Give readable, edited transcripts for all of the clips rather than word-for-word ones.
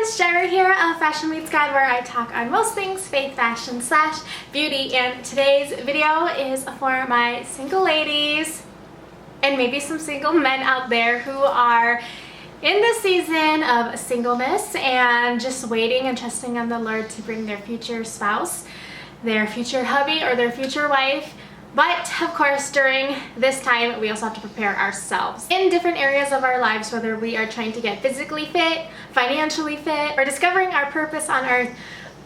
it's Jireh here of Fashion Meets God, where I talk on most things faith, fashion, / beauty, and today's video is for my single ladies and maybe some single men out there who are in the season of singleness and just waiting and trusting on the Lord to bring their future spouse, their future hubby, or their future wife. But of course, during this time, we also have to prepare ourselves in different areas of our lives, whether we are trying to get physically fit, financially fit, or discovering our purpose on earth.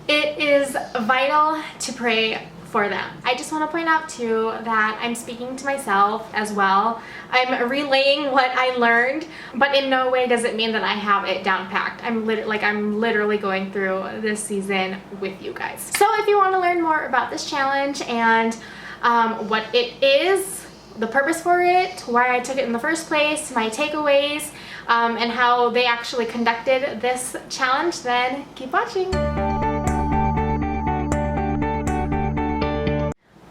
It is vital to pray for them. I just want to point out too that I'm speaking to myself as well. I'm relaying what I learned, but in no way does it mean that I have it down packed. I'm literally going through this season with you guys. So if you want to learn more about this challenge and what it is, the purpose for it, why I took it in the first place, my takeaways, and how they actually conducted this challenge, then keep watching.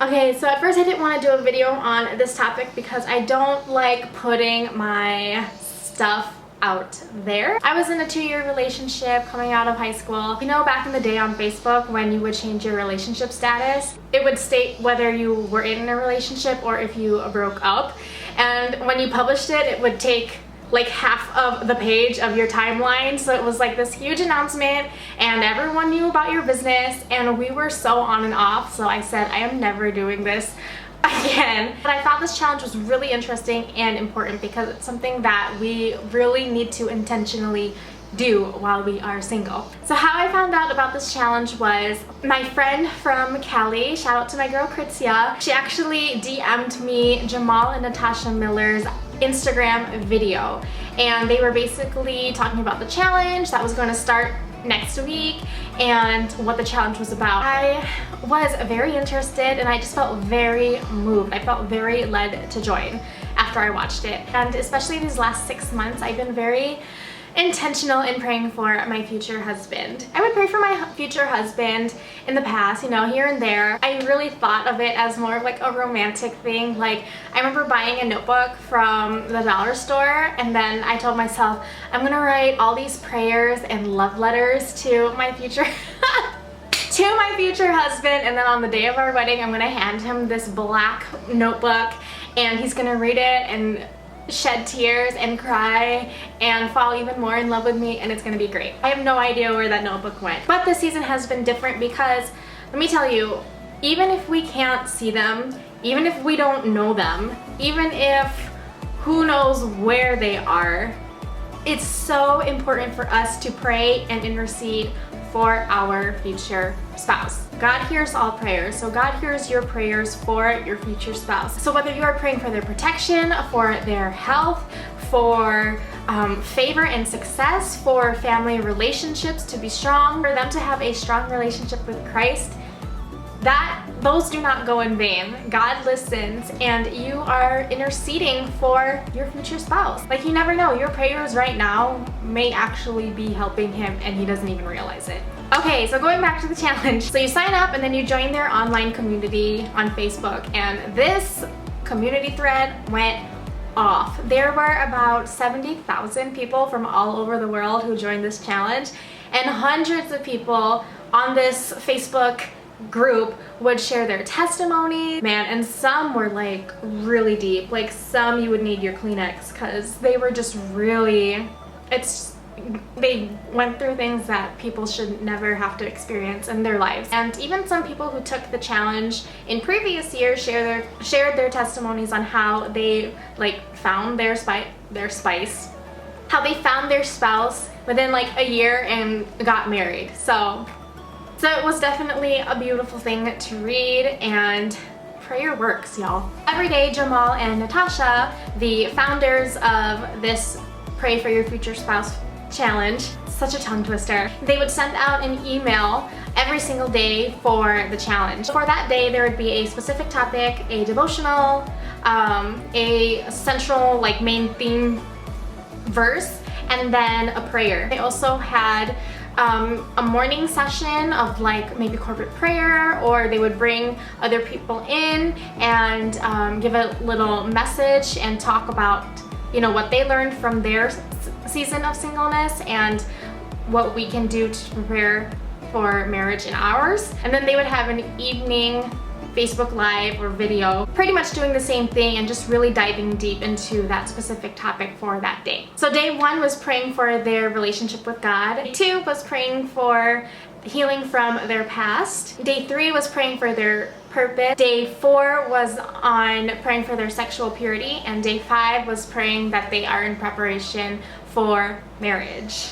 Okay, so at first I didn't want to do a video on this topic because I don't like putting my stuff out there. I was in a 2-year relationship coming out of high school. You know, back in the day on Facebook when you would change your relationship status, it would state whether you were in a relationship or if you broke up. And when you published it, it would take like half of the page of your timeline. So it was like this huge announcement and everyone knew about your business, and we were so on and off. So I said, I am never doing this again. But I thought this challenge was really interesting and important because it's something that we really need to intentionally do while we are single. So how I found out about this challenge was my friend from Cali, shout out to my girl Kritzia, she actually DM'd me Jamal and Natasha Miller's Instagram video, and they were basically talking about the challenge that was going to start next week and what the challenge was about. I was very interested and I just felt very moved. I felt very led to join after I watched it. And especially these last 6 months, I've been very intentional in praying for my future husband. I would pray for my future husband in the past, you know, here and there. I really thought of it as more of like a romantic thing. Like, I remember buying a notebook from the dollar store, and then I told myself, I'm gonna write all these prayers and love letters to my future to my future husband, and then on the day of our wedding, I'm gonna hand him this black notebook, and he's gonna read it and shed tears and cry and fall even more in love with me, and it's gonna be great. I have no idea where that notebook went. But this season has been different because, let me tell you, even if we can't see them, even if we don't know them, even if who knows where they are, it's so important for us to pray and intercede for our future spouse. God hears all prayers, so God hears your prayers for your future spouse. So whether you are praying for their protection, for their health, for favor and success, for family relationships to be strong, for them to have a strong relationship with Christ, those do not go in vain. God listens, and you are interceding for your future spouse. Like, you never know, your prayers right now may actually be helping him and he doesn't even realize it. Okay, so going back to the challenge. So you sign up and then you join their online community on Facebook, and this community thread went off. There were about 70,000 people from all over the world who joined this challenge, and hundreds of people on this Facebook group would share their testimony, man, and some were like really deep. Like, some you would need your Kleenex because they were just really, they went through things that people should never have to experience in their lives. And even some people who took the challenge in previous years shared their testimonies on how they like found their spice, how they found their spouse within like a year and got married. So it was definitely a beautiful thing to read, and prayer works, y'all. Every day, Jamal and Natasha, the founders of this Pray for Your Future Spouse challenge, such a tongue twister, they would send out an email every single day for the challenge. For that day, there would be a specific topic, a devotional, a central like main theme verse, and then a prayer. They also had a morning session of like maybe corporate prayer, or they would bring other people in and give a little message and talk about, you know, what they learned from their season of singleness and what we can do to prepare for marriage in ours. And then they would have an evening Facebook Live or video, pretty much doing the same thing and just really diving deep into that specific topic for that day. So day 1 was praying for their relationship with God. Day 2 was praying for healing from their past. Day 3 was praying for their purpose. Day 4 was on praying for their sexual purity. And day 5 was praying that they are in preparation for marriage.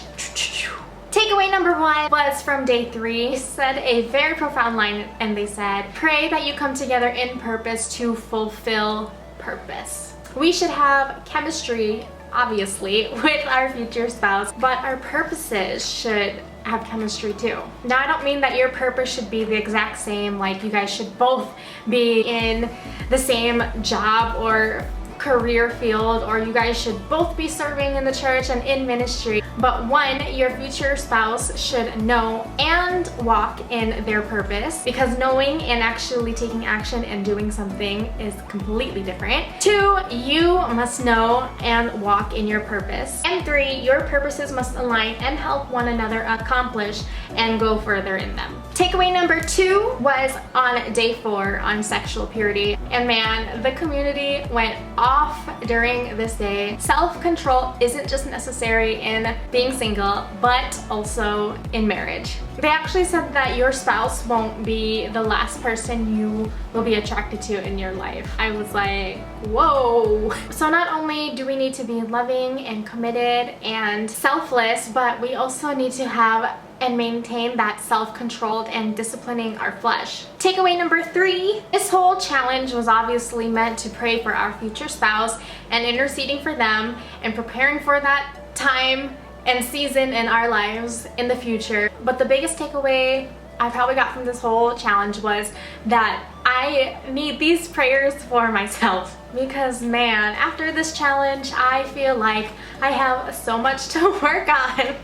Takeaway number 1 was from day 3. They said a very profound line, and they said, pray that you come together in purpose to fulfill purpose. We should have chemistry, obviously, with our future spouse, but our purposes should have chemistry too. Now, I don't mean that your purpose should be the exact same, like you guys should both be in the same job or career field, or you guys should both be serving in the church and in ministry. But 1, your future spouse should know and walk in their purpose, because knowing and actually taking action and doing something is completely different. 2, you must know and walk in your purpose. And 3, your purposes must align and help one another accomplish and go further in them. Takeaway number 2 was on day 4 on sexual purity. And man, the community went off during this day. Self-control isn't just necessary in being single, but also in marriage. They actually said that your spouse won't be the last person you will be attracted to in your life. I was like, whoa. So not only do we need to be loving and committed and selfless, but we also need to have and maintain that self-controlled and disciplining our flesh. Takeaway number 3, this whole challenge was obviously meant to pray for our future spouse and interceding for them and preparing for that time and season in our lives in the future. But the biggest takeaway I probably got from this whole challenge was that I need these prayers for myself, because man, after this challenge, I feel like I have so much to work on.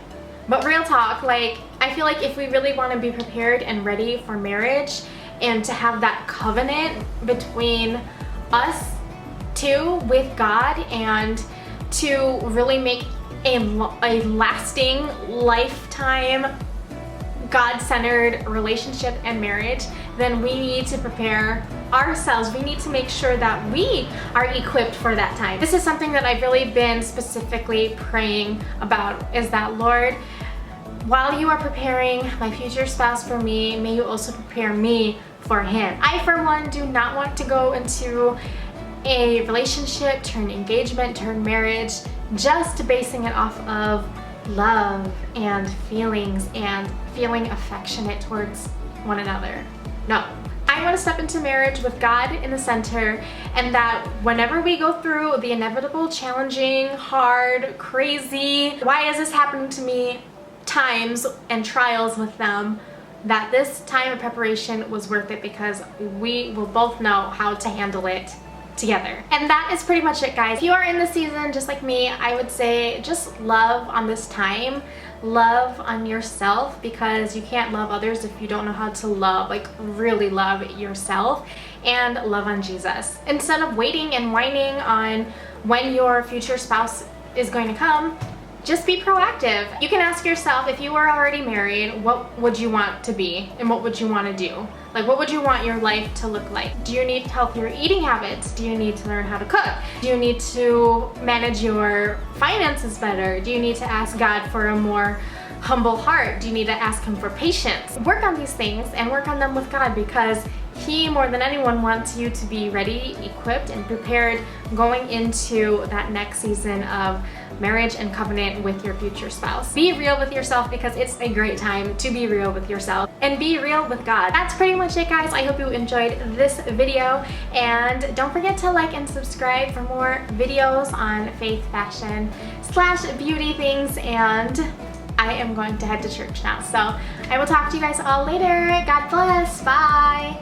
But real talk, like, I feel like if we really want to be prepared and ready for marriage and to have that covenant between us two with God and to really make a lasting, lifetime, God-centered relationship and marriage, then we need to prepare ourselves. We need to make sure that we are equipped for that time. This is something that I've really been specifically praying about, is that, Lord, while you are preparing my future spouse for me, may you also prepare me for him. I, for one, do not want to go into a relationship, turn engagement, turn marriage, just basing it off of love and feelings and feeling affectionate towards one another. No. I want to step into marriage with God in the center, and that whenever we go through the inevitable, challenging, hard, crazy, why is this happening to me times and trials with them, that this time of preparation was worth it, because we will both know how to handle it together. And that is pretty much it, guys. If you are in the season just like me, I would say just love on this time. Love on yourself, because you can't love others if you don't know how to love, like really love yourself, and love on Jesus. Instead of waiting and whining on when your future spouse is going to come, just be proactive. You can ask yourself, if you were already married, what would you want to be and what would you want to do? Like, what would you want your life to look like? Do you need healthier eating habits? Do you need to learn how to cook? Do you need to manage your finances better? Do you need to ask God for a more humble heart? Do you need to ask him for patience? Work on these things and work on them with God, because he, more than anyone, wants you to be ready, equipped, and prepared going into that next season of marriage and covenant with your future spouse. Be real with yourself, because it's a great time to be real with yourself and be real with God. That's pretty much it, guys. I hope you enjoyed this video, and don't forget to like and subscribe for more videos on faith, fashion / beauty things. And I am going to head to church now, so I will talk to you guys all later. God bless. Bye.